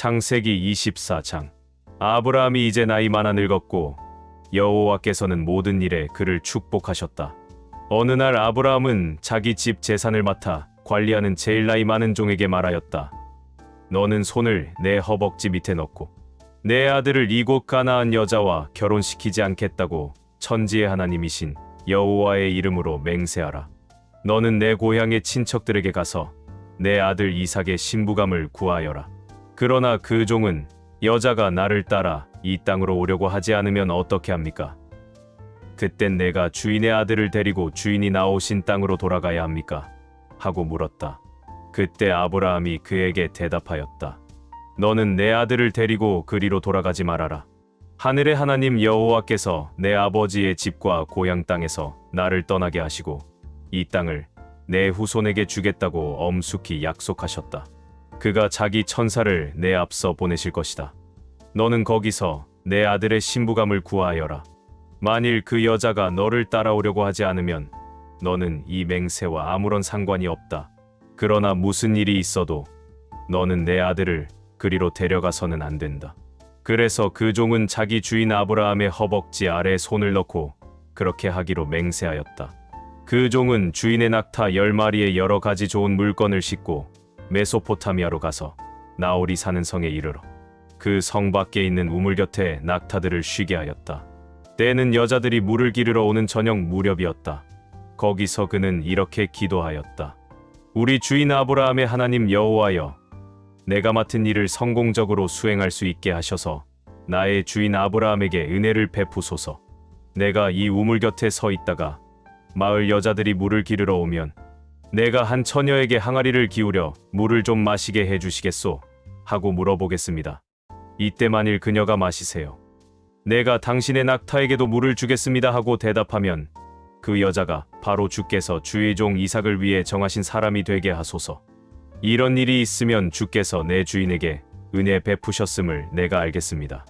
창세기 24장. 아브라함이 이제 나이 많아 늙었고 여호와께서는 모든 일에 그를 축복하셨다. 어느 날 아브라함은 자기 집 재산을 맡아 관리하는 제일 나이 많은 종에게 말하였다. 너는 손을 내 허벅지 밑에 넣고 내 아들을 이곳 가나안 여자와 결혼시키지 않겠다고 천지의 하나님이신 여호와의 이름으로 맹세하라. 너는 내 고향의 친척들에게 가서 내 아들 이삭의 신부감을 구하여라. 그러나 그 종은 여자가 나를 따라 이 땅으로 오려고 하지 않으면 어떻게 합니까? 그땐 내가 주인의 아들을 데리고 주인이 나오신 땅으로 돌아가야 합니까? 하고 물었다. 그때 아브라함이 그에게 대답하였다. 너는 내 아들을 데리고 그리로 돌아가지 말아라. 하늘의 하나님 여호와께서 내 아버지의 집과 고향 땅에서 나를 떠나게 하시고 이 땅을 내 후손에게 주겠다고 엄숙히 약속하셨다. 그가 자기 천사를 내 앞서 보내실 것이다. 너는 거기서 내 아들의 신부감을 구하여라. 만일 그 여자가 너를 따라오려고 하지 않으면 너는 이 맹세와 아무런 상관이 없다. 그러나 무슨 일이 있어도 너는 내 아들을 그리로 데려가서는 안 된다. 그래서 그 종은 자기 주인 아브라함의 허벅지 아래에 손을 넣고 그렇게 하기로 맹세하였다. 그 종은 주인의 낙타 10마리에 여러 가지 좋은 물건을 싣고 메소포타미아로 가서 나홀이 사는 성에 이르러 그 성 밖에 있는 우물 곁에 낙타들을 쉬게 하였다. 때는 여자들이 물을 기르러 오는 저녁 무렵이었다. 거기서 그는 이렇게 기도하였다. 우리 주인 아브라함의 하나님 여호와여, 내가 맡은 일을 성공적으로 수행할 수 있게 하셔서 나의 주인 아브라함에게 은혜를 베푸소서. 내가 이 우물 곁에 서 있다가 마을 여자들이 물을 기르러 오면 내가 한 처녀에게 항아리를 기울여 물을 좀 마시게 해주시겠소? 하고 물어보겠습니다. 이때 만일 그녀가 마시세요. 내가 당신의 낙타에게도 물을 주겠습니다 하고 대답하면 그 여자가 바로 주께서 주의 종 이삭을 위해 정하신 사람이 되게 하소서. 이런 일이 있으면 주께서 내 주인에게 은혜 베푸셨음을 내가 알겠습니다.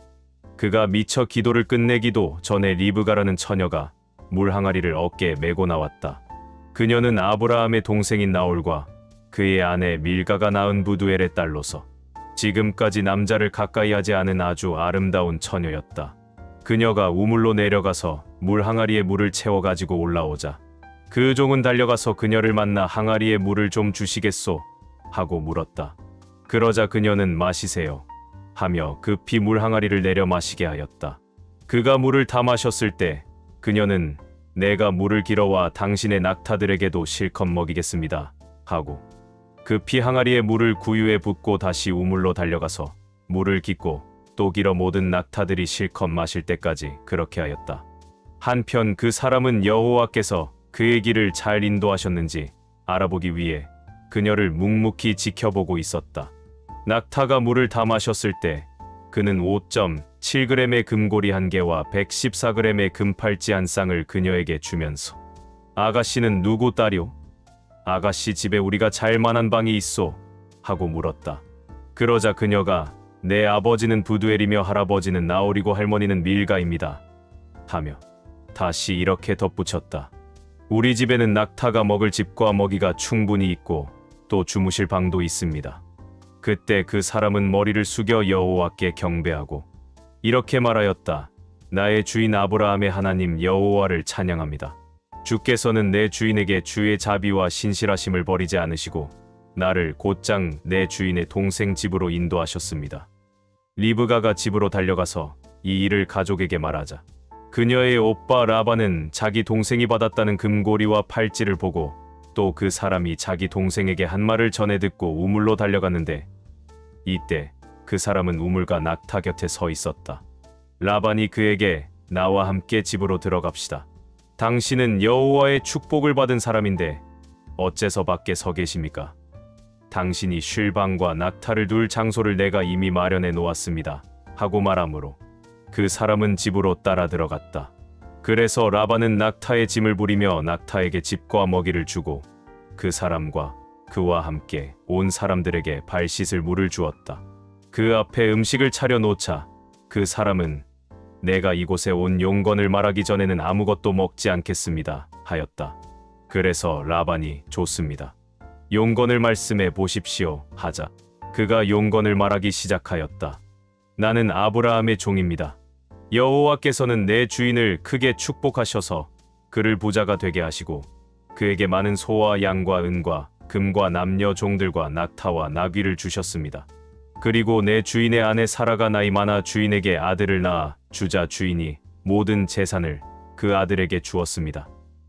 그가 미처 기도를 끝내기도 전에 리브가라는 처녀가 물 항아리를 어깨에 메고 나왔다. 그녀는 아브라함의 동생인 나홀과 그의 아내 밀가가 낳은 부두엘의 딸로서 지금까지 남자를 가까이 하지 않은 아주 아름다운 처녀였다. 그녀가 우물로 내려가서 물 항아리에 물을 채워 가지고 올라오자 그 종은 달려가서 그녀를 만나 항아리에 물을 좀 주시겠소? 하고 물었다. 그러자 그녀는 마시세요 하며 급히 물 항아리를 내려 마시게 하였다. 그가 물을 다 마셨을 때 그녀는 내가 물을 길어와 당신의 낙타들에게도 실컷 먹이겠습니다 하고 급히 항아리에 물을 구유에 붓고 다시 우물로 달려가서 물을 깃고 또 길어 모든 낙타들이 실컷 마실 때까지 그렇게 하였다. 한편 그 사람은 여호와께서 그의 길을 잘 인도하셨는지 알아보기 위해 그녀를 묵묵히 지켜보고 있었다. 낙타가 물을 다 마셨을 때 그는 5.7g의 금고리 1개와 114g의 금팔찌 1쌍을 그녀에게 주면서 아가씨는 누구 딸이오? 아가씨 집에 우리가 잘 만한 방이 있소? 하고 물었다. 그러자 그녀가 내 아버지는 부두엘이며 할아버지는 나홀이고 할머니는 밀가입니다 하며 다시 이렇게 덧붙였다. 우리 집에는 낙타가 먹을 집과 먹이가 충분히 있고 또 주무실 방도 있습니다. 그때 그 사람은 머리를 숙여 여호와께 경배하고 이렇게 말하였다. 나의 주인 아브라함의 하나님 여호와를 찬양합니다. 주께서는 내 주인에게 주의 자비와 신실하심을 버리지 않으시고 나를 곧장 내 주인의 동생 집으로 인도하셨습니다. 리브가가 집으로 달려가서 이 일을 가족에게 말하자 그녀의 오빠 라반은 자기 동생이 받았다는 금고리와 팔찌를 보고 또 그 사람이 자기 동생에게 한 말을 전해 듣고 우물로 달려갔는데 이때 그 사람은 우물가 낙타 곁에 서 있었다. 라반이 그에게 나와 함께 집으로 들어갑시다. 당신은 여호와의 축복을 받은 사람인데 어째서 밖에 서 계십니까? 당신이 쉴 방과 낙타를 둘 장소를 내가 이미 마련해 놓았습니다. 하고 말하므로 그 사람은 집으로 따라 들어갔다. 그래서 라반은 낙타의 짐을 부리며 낙타에게 집과 먹이를 주고 그 사람과 그와 함께 온 사람들에게 발 씻을 물을 주었다. 그 앞에 음식을 차려 놓자 그 사람은 내가 이곳에 온 용건을 말하기 전에는 아무것도 먹지 않겠습니다 하였다. 그래서 라반이 좋습니다. 용건을 말씀해 보십시오 하자 그가 용건을 말하기 시작하였다. 나는 아브라함의 종입니다. 여호와께서는 내 주인을 크게 축복하셔서 그를 부자가 되게 하시고 그에게 많은 소와 양과 은과 금과 남녀 종들과 낙타와 나귀를 주셨습니다. 그리고 내 주인의 아내 사라가 나이 많아 주인에게 아들을 낳아 주자 주인이 모든 재산을 그 아들에게 주었습니다.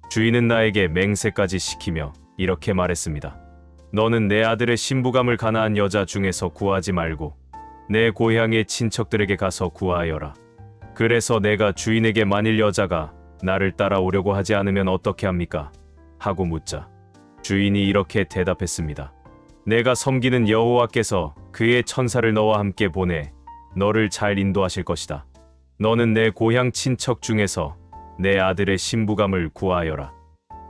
주인은 나에게 맹세까지 시키며 이렇게 말했습니다. 너는 내 아들의 신부감을 가나안 여자 중에서 구하지 말고 내 고향의 친척들에게 가서 구하여라. 그래서 내가 주인에게 만일 여자가 나를 따라오려고 하지 않으면 어떻게 합니까? 하고 묻자 주인이 이렇게 대답했습니다. 내가 섬기는 여호와께서 그의 천사를 너와 함께 보내 너를 잘 인도하실 것이다. 너는 내 고향 친척 중에서 내 아들의 신부감을 구하여라.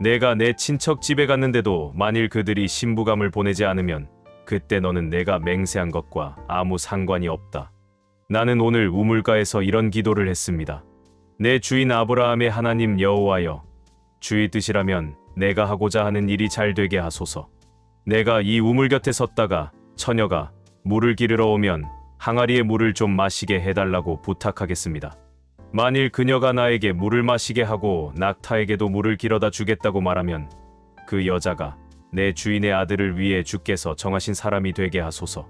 내가 내 친척 집에 갔는데도 만일 그들이 신부감을 보내지 않으면 그때 너는 내가 맹세한 것과 아무 상관이 없다. 나는 오늘 우물가에서 이런 기도를 했습니다. 내 주인 아브라함의 하나님 여호와여, 주의 뜻이라면 내가 하고자 하는 일이 잘 되게 하소서. 내가 이 우물 곁에 섰다가 처녀가 물을 기르러 오면 항아리에 물을 좀 마시게 해달라고 부탁하겠습니다. 만일 그녀가 나에게 물을 마시게 하고 낙타에게도 물을 길어다 주겠다고 말하면 그 여자가 내 주인의 아들을 위해 주께서 정하신 사람이 되게 하소서.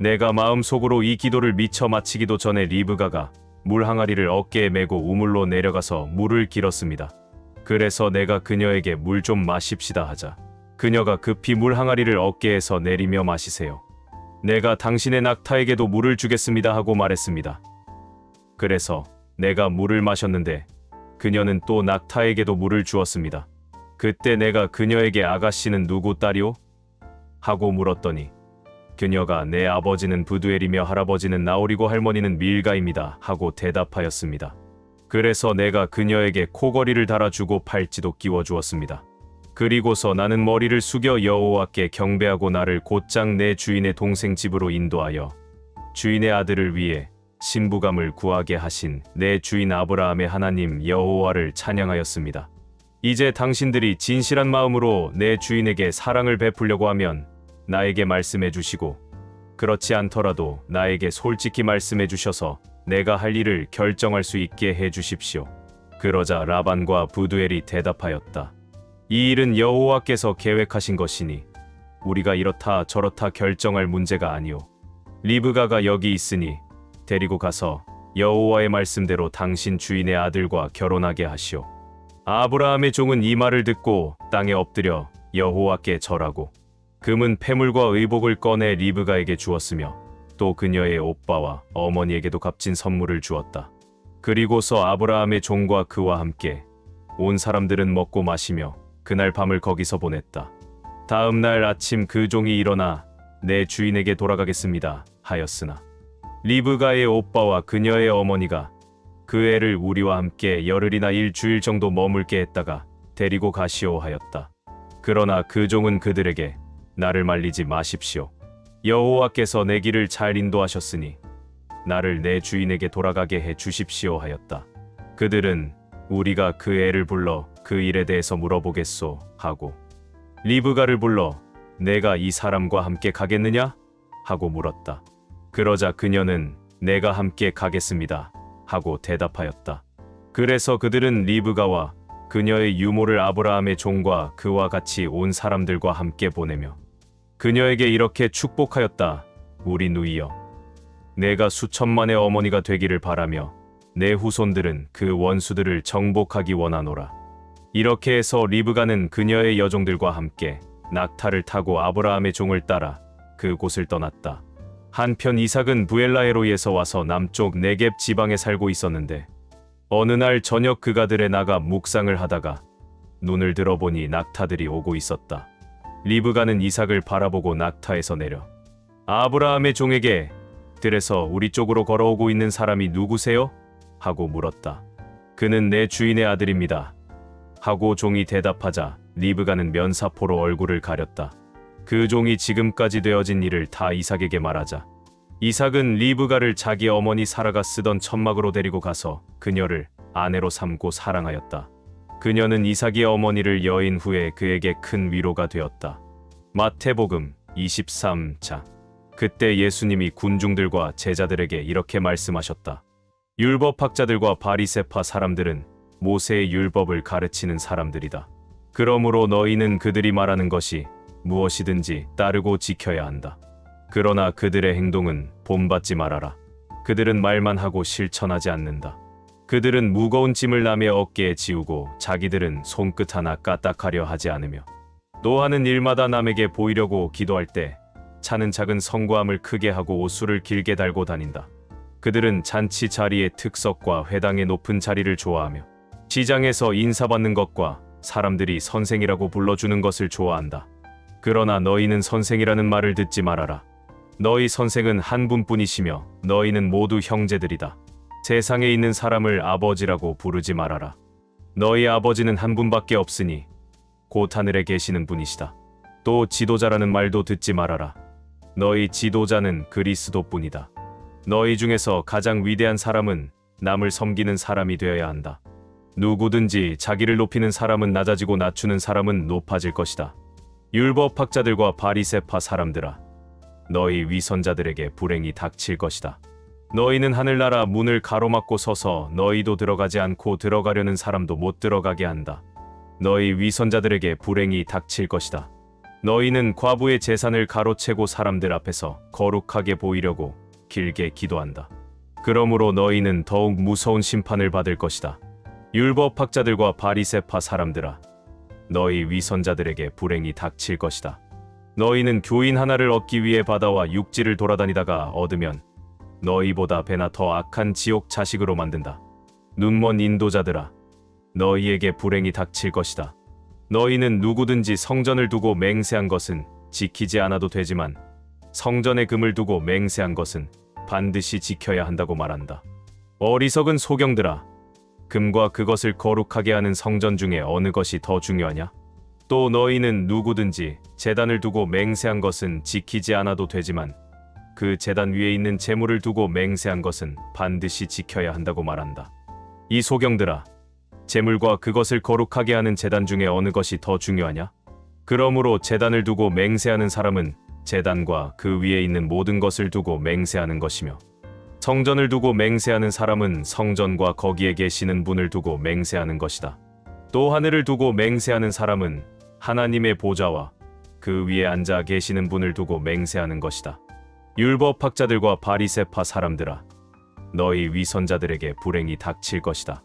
내가 마음속으로 이 기도를 미처 마치기도 전에 리브가가 물 항아리를 어깨에 메고 우물로 내려가서 물을 길었습니다. 그래서 내가 그녀에게 물 좀 마십시다 하자 그녀가 급히 물 항아리를 어깨에서 내리며 마시세요. 내가 당신의 낙타에게도 물을 주겠습니다 하고 말했습니다. 그래서 내가 물을 마셨는데 그녀는 또 낙타에게도 물을 주었습니다. 그때 내가 그녀에게 아가씨는 누구 딸이오? 하고 물었더니 그녀가 내 아버지는 부두엘이며 할아버지는 나홀이고 할머니는 밀가입니다 하고 대답하였습니다. 그래서 내가 그녀에게 코걸이를 달아주고 팔찌도 끼워주었습니다. 그리고서 나는 머리를 숙여 여호와께 경배하고 나를 곧장 내 주인의 동생 집으로 인도하여 주인의 아들을 위해 신부감을 구하게 하신 내 주인 아브라함의 하나님 여호와를 찬양하였습니다. 이제 당신들이 진실한 마음으로 내 주인에게 사랑을 베풀려고 하면 나에게 말씀해 주시고 그렇지 않더라도 나에게 솔직히 말씀해 주셔서 내가 할 일을 결정할 수 있게 해 주십시오. 그러자 라반과 부두엘이 대답하였다. 이 일은 여호와께서 계획하신 것이니 우리가 이렇다 저렇다 결정할 문제가 아니오. 리브가가 여기 있으니 데리고 가서 여호와의 말씀대로 당신 주인의 아들과 결혼하게 하시오. 아브라함의 종은 이 말을 듣고 땅에 엎드려 여호와께 절하고 금은 패물과 의복을 꺼내 리브가에게 주었으며 또 그녀의 오빠와 어머니에게도 값진 선물을 주었다. 그리고서 아브라함의 종과 그와 함께 온 사람들은 먹고 마시며 그날 밤을 거기서 보냈다. 다음 날 아침 그 종이 일어나 내 주인에게 돌아가겠습니다 하였으나 리브가의 오빠와 그녀의 어머니가 그 애를 우리와 함께 열흘이나 일주일 정도 머물게 했다가 데리고 가시오 하였다. 그러나 그 종은 그들에게 나를 말리지 마십시오. 여호와께서 내 길을 잘 인도하셨으니 나를 내 주인에게 돌아가게 해 주십시오 하였다. 그들은 우리가 그 애를 불러 그 일에 대해서 물어보겠소 하고 리브가를 불러 내가 이 사람과 함께 가겠느냐? 하고 물었다. 그러자 그녀는 내가 함께 가겠습니다 하고 대답하였다. 그래서 그들은 리브가와 그녀의 유모를 아브라함의 종과 그와 같이 온 사람들과 함께 보내며 그녀에게 이렇게 축복하였다. 우리 누이여, 내가 수천만의 어머니가 되기를 바라며 내 후손들은 그 원수들을 정복하기 원하노라. 이렇게 해서 리브가는 그녀의 여종들과 함께 낙타를 타고 아브라함의 종을 따라 그곳을 떠났다. 한편 이삭은 부엘라헤로이에서 와서 남쪽 네겝 지방에 살고 있었는데 어느 날 저녁 그가 들에 나가 묵상을 하다가 눈을 들어보니 낙타들이 오고 있었다. 리브가는 이삭을 바라보고 낙타에서 내려 아브라함의 종에게 들에서 우리 쪽으로 걸어오고 있는 사람이 누구세요? 하고 물었다. 그는 내 주인의 아들입니다. 하고 종이 대답하자 리브가는 면사포로 얼굴을 가렸다. 그 종이 지금까지 되어진 일을 다 이삭에게 말하자 이삭은 리브가를 자기 어머니 사라가 쓰던 천막으로 데리고 가서 그녀를 아내로 삼고 사랑하였다. 그녀는 이삭의 어머니를 여인 후에 그에게 큰 위로가 되었다. 마태복음 23장. 그때 예수님이 군중들과 제자들에게 이렇게 말씀하셨다. 율법학자들과 바리새파 사람들은 모세의 율법을 가르치는 사람들이다. 그러므로 너희는 그들이 말하는 것이 무엇이든지 따르고 지켜야 한다. 그러나 그들의 행동은 본받지 말아라. 그들은 말만 하고 실천하지 않는다. 그들은 무거운 짐을 남의 어깨에 지우고 자기들은 손끝 하나 까딱하려 하지 않으며 또 하는 일마다 남에게 보이려고 기도할 때 차는 작은 성과함을 크게 하고 옷수를 길게 달고 다닌다. 그들은 잔치 자리의 특석과 회당의 높은 자리를 좋아하며 시장에서 인사받는 것과 사람들이 선생이라고 불러주는 것을 좋아한다. 그러나 너희는 선생이라는 말을 듣지 말아라. 너희 선생은 한 분뿐이시며 너희는 모두 형제들이다. 세상에 있는 사람을 아버지라고 부르지 말아라. 너희 아버지는 한 분밖에 없으니 곧 하늘에 계시는 분이시다. 또 지도자라는 말도 듣지 말아라. 너희 지도자는 그리스도뿐이다. 너희 중에서 가장 위대한 사람은 남을 섬기는 사람이 되어야 한다. 누구든지 자기를 높이는 사람은 낮아지고 낮추는 사람은 높아질 것이다. 율법학자들과 바리새파 사람들아, 너희 위선자들에게 불행이 닥칠 것이다. 너희는 하늘나라 문을 가로막고 서서 너희도 들어가지 않고 들어가려는 사람도 못 들어가게 한다. 너희 위선자들에게 불행이 닥칠 것이다. 너희는 과부의 재산을 가로채고 사람들 앞에서 거룩하게 보이려고 길게 기도한다. 그러므로 너희는 더욱 무서운 심판을 받을 것이다. 율법학자들과 바리새파 사람들아, 너희 위선자들에게 불행이 닥칠 것이다. 너희는 교인 하나를 얻기 위해 바다와 육지를 돌아다니다가 얻으면 너희보다 배나 더 악한 지옥 자식으로 만든다. 눈먼 인도자들아, 너희에게 불행이 닥칠 것이다. 너희는 누구든지 성전을 두고 맹세한 것은 지키지 않아도 되지만 성전의 금을 두고 맹세한 것은 반드시 지켜야 한다고 말한다. 어리석은 소경들아, 금과 그것을 거룩하게 하는 성전 중에 어느 것이 더 중요하냐? 또 너희는 누구든지 제단을 두고 맹세한 것은 지키지 않아도 되지만 그 제단 위에 있는 제물을 두고 맹세한 것은 반드시 지켜야 한다고 말한다. 이 소경들아, 제물과 그것을 거룩하게 하는 제단 중에 어느 것이 더 중요하냐? 그러므로 제단을 두고 맹세하는 사람은 제단과 그 위에 있는 모든 것을 두고 맹세하는 것이며 성전을 두고 맹세하는 사람은 성전과 거기에 계시는 분을 두고 맹세하는 것이다. 또 하늘을 두고 맹세하는 사람은 하나님의 보좌와 그 위에 앉아 계시는 분을 두고 맹세하는 것이다. 율법학자들과 바리새파 사람들아, 너희 위선자들에게 불행이 닥칠 것이다.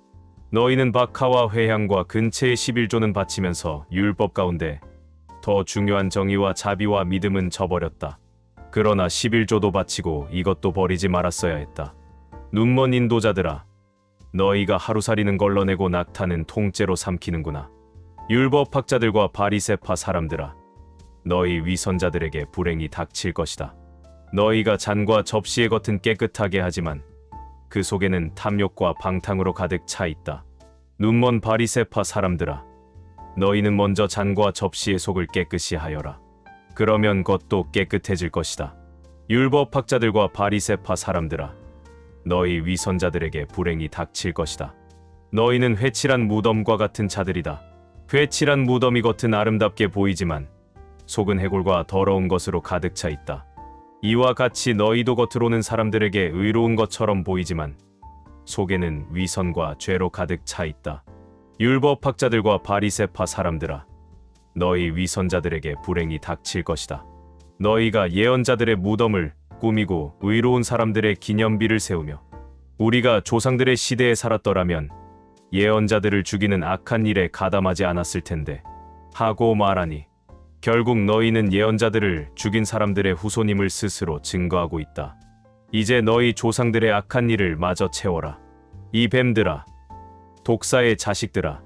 너희는 박하와 회향과 근체의 11조는 바치면서 율법 가운데 더 중요한 정의와 자비와 믿음은 저버렸다. 그러나 11조도 바치고 이것도 버리지 말았어야 했다. 눈먼 인도자들아, 너희가 하루살이는 걸러내고 낙타는 통째로 삼키는구나. 율법학자들과 바리새파 사람들아, 너희 위선자들에게 불행이 닥칠 것이다. 너희가 잔과 접시의 겉은 깨끗하게 하지만 그 속에는 탐욕과 방탕으로 가득 차 있다. 눈먼 바리새파 사람들아, 너희는 먼저 잔과 접시의 속을 깨끗이 하여라. 그러면 겉도 깨끗해질 것이다. 율법학자들과 바리새파 사람들아, 너희 위선자들에게 불행이 닥칠 것이다. 너희는 회칠한 무덤과 같은 자들이다. 회칠한 무덤이 겉은 아름답게 보이지만 속은 해골과 더러운 것으로 가득 차 있다. 이와 같이 너희도 겉으로는 사람들에게 의로운 것처럼 보이지만 속에는 위선과 죄로 가득 차 있다. 율법학자들과 바리새파 사람들아, 너희 위선자들에게 불행이 닥칠 것이다. 너희가 예언자들의 무덤을 꾸미고 의로운 사람들의 기념비를 세우며 우리가 조상들의 시대에 살았더라면 예언자들을 죽이는 악한 일에 가담하지 않았을 텐데 하고 말하니 결국 너희는 예언자들을 죽인 사람들의 후손임을 스스로 증거하고 있다. 이제 너희 조상들의 악한 일을 마저 채워라. 이 뱀들아, 독사의 자식들아,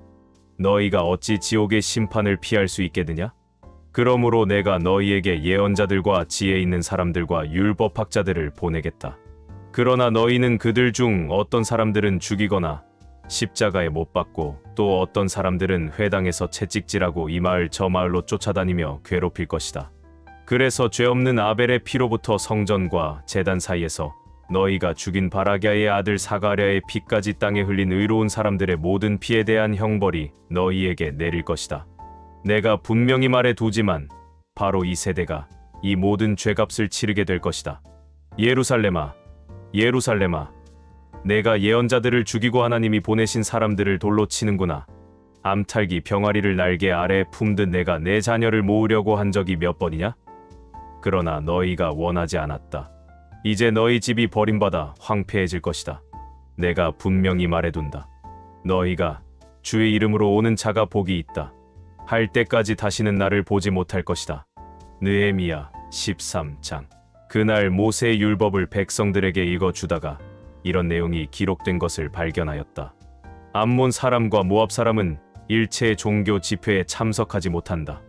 너희가 어찌 지옥의 심판을 피할 수 있겠느냐? 그러므로 내가 너희에게 예언자들과 지혜 있는 사람들과 율법학자들을 보내겠다. 그러나 너희는 그들 중 어떤 사람들은 죽이거나 십자가에 못 박고 또 어떤 사람들은 회당에서 채찍질하고 이 마을 저 마을로 쫓아다니며 괴롭힐 것이다. 그래서 죄 없는 아벨의 피로부터 성전과 제단 사이에서 너희가 죽인 바라기아의 아들 사가랴의 피까지 땅에 흘린 의로운 사람들의 모든 피에 대한 형벌이 너희에게 내릴 것이다. 내가 분명히 말해 두지만 바로 이 세대가 이 모든 죄값을 치르게 될 것이다. 예루살렘아, 예루살렘아, 내가 예언자들을 죽이고 하나님이 보내신 사람들을 돌로 치는구나. 암탉이 병아리를 날개 아래에 품듯 내가 내 자녀를 모으려고 한 적이 몇 번이냐? 그러나 너희가 원하지 않았다. 이제 너희 집이 버림받아 황폐해질 것이다. 내가 분명히 말해둔다. 너희가 주의 이름으로 오는 자가 복이 있다 할 때까지 다시는 나를 보지 못할 것이다. 느헤미야 13장. 그날 모세의 율법을 백성들에게 읽어주다가 이런 내용이 기록된 것을 발견하였다. 암몬 사람과 모압 사람은 일체의 종교 집회에 참석하지 못한다.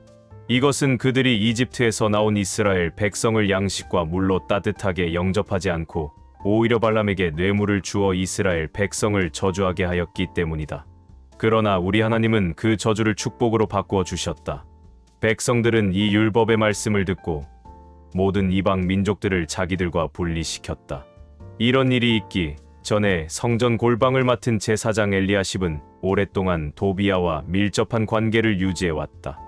이것은 그들이 이집트에서 나온 이스라엘 백성을 양식과 물로 따뜻하게 영접하지 않고 오히려 발람에게 뇌물을 주어 이스라엘 백성을 저주하게 하였기 때문이다. 그러나 우리 하나님은 그 저주를 축복으로 바꾸어 주셨다. 백성들은 이 율법의 말씀을 듣고 모든 이방 민족들을 자기들과 분리시켰다. 이런 일이 있기 전에 성전 골방을 맡은 제사장 엘리야십은 오랫동안 도비야와 밀접한 관계를 유지해왔다.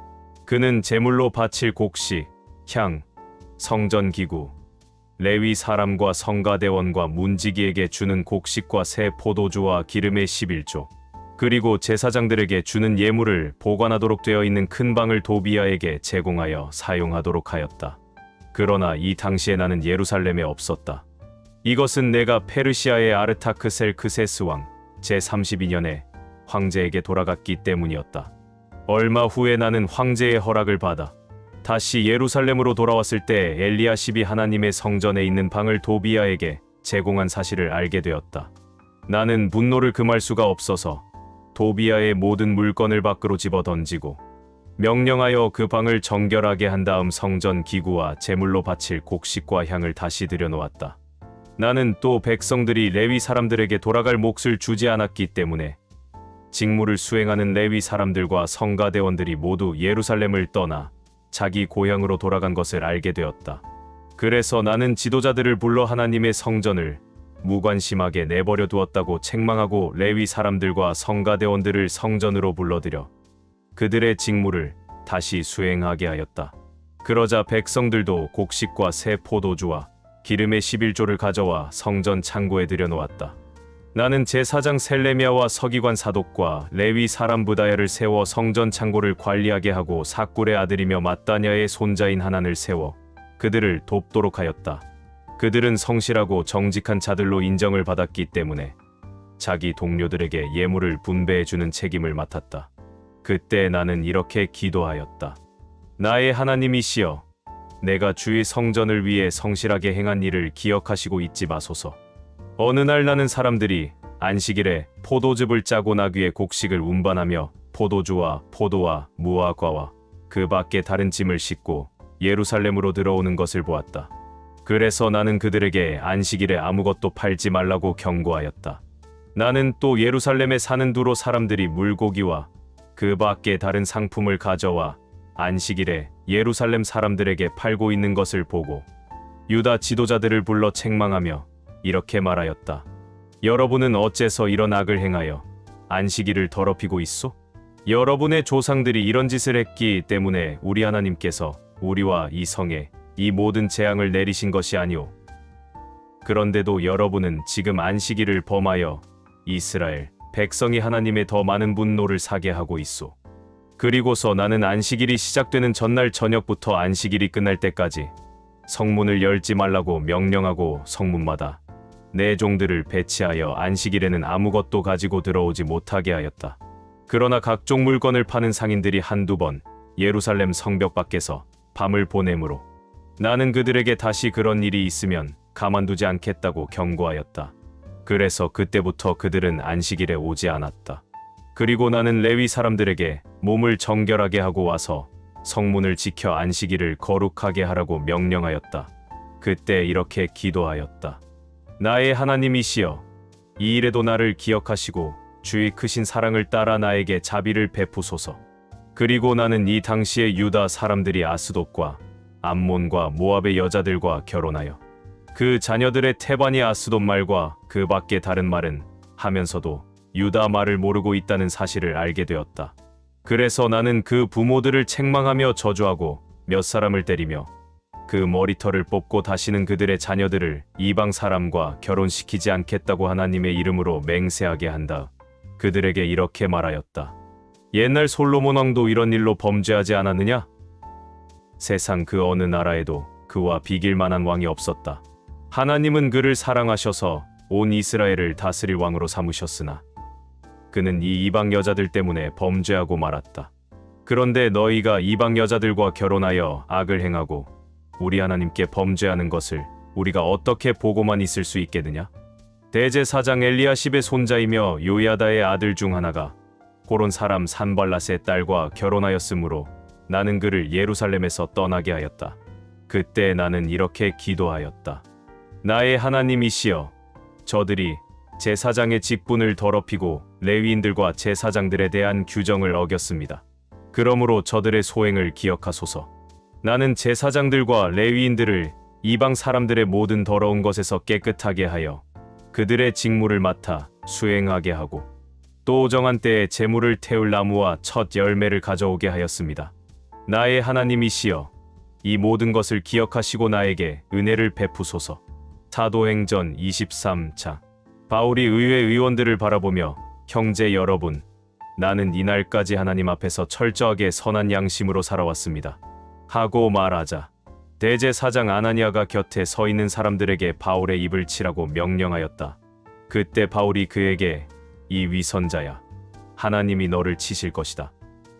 그는 제물로 바칠 곡식, 향, 성전 기구, 레위 사람과 성가대원과 문지기에게 주는 곡식과 새 포도주와 기름의 11조, 그리고 제사장들에게 주는 예물을 보관하도록 되어 있는 큰 방을 도비야에게 제공하여 사용하도록 하였다. 그러나 이 당시에 나는 예루살렘에 없었다. 이것은 내가 페르시아의 아르타크셀크세스 왕 제32년에 황제에게 돌아갔기 때문이었다. 얼마 후에 나는 황제의 허락을 받아 다시 예루살렘으로 돌아왔을 때 엘리야십이 하나님의 성전에 있는 방을 도비야에게 제공한 사실을 알게 되었다. 나는 분노를 금할 수가 없어서 도비야의 모든 물건을 밖으로 집어 던지고 명령하여 그 방을 정결하게 한 다음 성전 기구와 제물로 바칠 곡식과 향을 다시 들여놓았다. 나는 또 백성들이 레위 사람들에게 돌아갈 몫을 주지 않았기 때문에 직무를 수행하는 레위 사람들과 성가대원들이 모두 예루살렘을 떠나 자기 고향으로 돌아간 것을 알게 되었다. 그래서 나는 지도자들을 불러 하나님의 성전을 무관심하게 내버려 두었다고 책망하고 레위 사람들과 성가대원들을 성전으로 불러들여 그들의 직무를 다시 수행하게 하였다. 그러자 백성들도 곡식과 새 포도주와 기름의 11조를 가져와 성전 창고에 들여놓았다. 나는 제사장 셀레미야와 서기관 사독과 레위 사람 부다야를 세워 성전 창고를 관리하게 하고 사꿀의 아들이며 맏다냐의 손자인 하난을 세워 그들을 돕도록 하였다. 그들은 성실하고 정직한 자들로 인정을 받았기 때문에 자기 동료들에게 예물을 분배해주는 책임을 맡았다. 그때 나는 이렇게 기도하였다. 나의 하나님이시여, 내가 주의 성전을 위해 성실하게 행한 일을 기억하시고 잊지 마소서. 어느 날 나는 사람들이 안식일에 포도즙을 짜고 나귀의 곡식을 운반하며 포도주와 포도와 무화과와 그 밖에 다른 짐을 싣고 예루살렘으로 들어오는 것을 보았다. 그래서 나는 그들에게 안식일에 아무것도 팔지 말라고 경고하였다. 나는 또 예루살렘에 사는 두로 사람들이 물고기와 그 밖에 다른 상품을 가져와 안식일에 예루살렘 사람들에게 팔고 있는 것을 보고 유다 지도자들을 불러 책망하며 이렇게 말하였다. 여러분은 어째서 이런 악을 행하여 안식일을 더럽히고 있소? 여러분의 조상들이 이런 짓을 했기 때문에 우리 하나님께서 우리와 이 성에 이 모든 재앙을 내리신 것이 아니오. 그런데도 여러분은 지금 안식일을 범하여 이스라엘 백성이 하나님의 더 많은 분노를 사게 하고 있소. 그리고서 나는 안식일이 시작되는 전날 저녁부터 안식일이 끝날 때까지 성문을 열지 말라고 명령하고 성문마다 내 종들을 배치하여 안식일에는 아무것도 가지고 들어오지 못하게 하였다. 그러나 각종 물건을 파는 상인들이 한두 번 예루살렘 성벽 밖에서 밤을 보내므로 나는 그들에게 다시 그런 일이 있으면 가만두지 않겠다고 경고하였다. 그래서 그때부터 그들은 안식일에 오지 않았다. 그리고 나는 레위 사람들에게 몸을 정결하게 하고 와서 성문을 지켜 안식일을 거룩하게 하라고 명령하였다. 그때 이렇게 기도하였다. 나의 하나님이시여, 이 일에도 나를 기억하시고 주의 크신 사랑을 따라 나에게 자비를 베푸소서. 그리고 나는 이 당시에 유다 사람들이 아스돗과 암몬과 모압의 여자들과 결혼하여 그 자녀들의 태반이 아스돗 말과 그 밖에 다른 말은 하면서도 유다 말을 모르고 있다는 사실을 알게 되었다. 그래서 나는 그 부모들을 책망하며 저주하고 몇 사람을 때리며 그 머리털을 뽑고 다시는 그들의 자녀들을 이방 사람과 결혼시키지 않겠다고 하나님의 이름으로 맹세하게 한다. 그들에게 이렇게 말하였다. 옛날 솔로몬 왕도 이런 일로 범죄하지 않았느냐? 세상 그 어느 나라에도 그와 비길 만한 왕이 없었다. 하나님은 그를 사랑하셔서 온 이스라엘을 다스릴 왕으로 삼으셨으나 그는 이 이방 여자들 때문에 범죄하고 말았다. 그런데 너희가 이방 여자들과 결혼하여 악을 행하고 우리 하나님께 범죄하는 것을 우리가 어떻게 보고만 있을 수 있겠느냐? 대제사장 엘리야십의 손자이며 요야다의 아들 중 하나가 호론 사람 산발랏의 딸과 결혼하였으므로 나는 그를 예루살렘에서 떠나게 하였다. 그때 나는 이렇게 기도하였다. 나의 하나님이시여, 저들이 제사장의 직분을 더럽히고 레위인들과 제사장들에 대한 규정을 어겼습니다. 그러므로 저들의 소행을 기억하소서. 나는 제사장들과 레위인들을 이방 사람들의 모든 더러운 것에서 깨끗하게 하여 그들의 직무를 맡아 수행하게 하고 또 정한 때에 제물을 태울 나무와 첫 열매를 가져오게 하였습니다. 나의 하나님이시여, 이 모든 것을 기억하시고 나에게 은혜를 베푸소서. 사도행전 23장. 바울이 의회 의원들을 바라보며 형제 여러분, 나는 이날까지 하나님 앞에서 철저하게 선한 양심으로 살아왔습니다. 하고 말하자 대제사장 아나니아가 곁에 서 있는 사람들에게 바울의 입을 치라고 명령하였다. 그때 바울이 그에게 이 위선자야, 하나님이 너를 치실 것이다.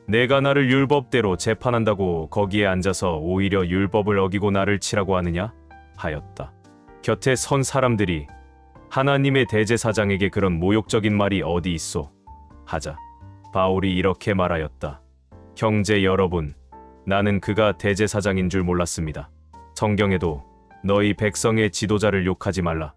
내가 나를 율법대로 재판한다고 거기에 앉아서 오히려 율법을 어기고 나를 치라고 하느냐? 하였다. 곁에 선 사람들이 하나님의 대제사장에게 그런 모욕적인 말이 어디 있소? 하자 바울이 이렇게 말하였다. 형제 여러분, 나는 그가 대제사장인 줄 몰랐습니다. 성경에도 너희 백성의 지도자를 욕하지 말라.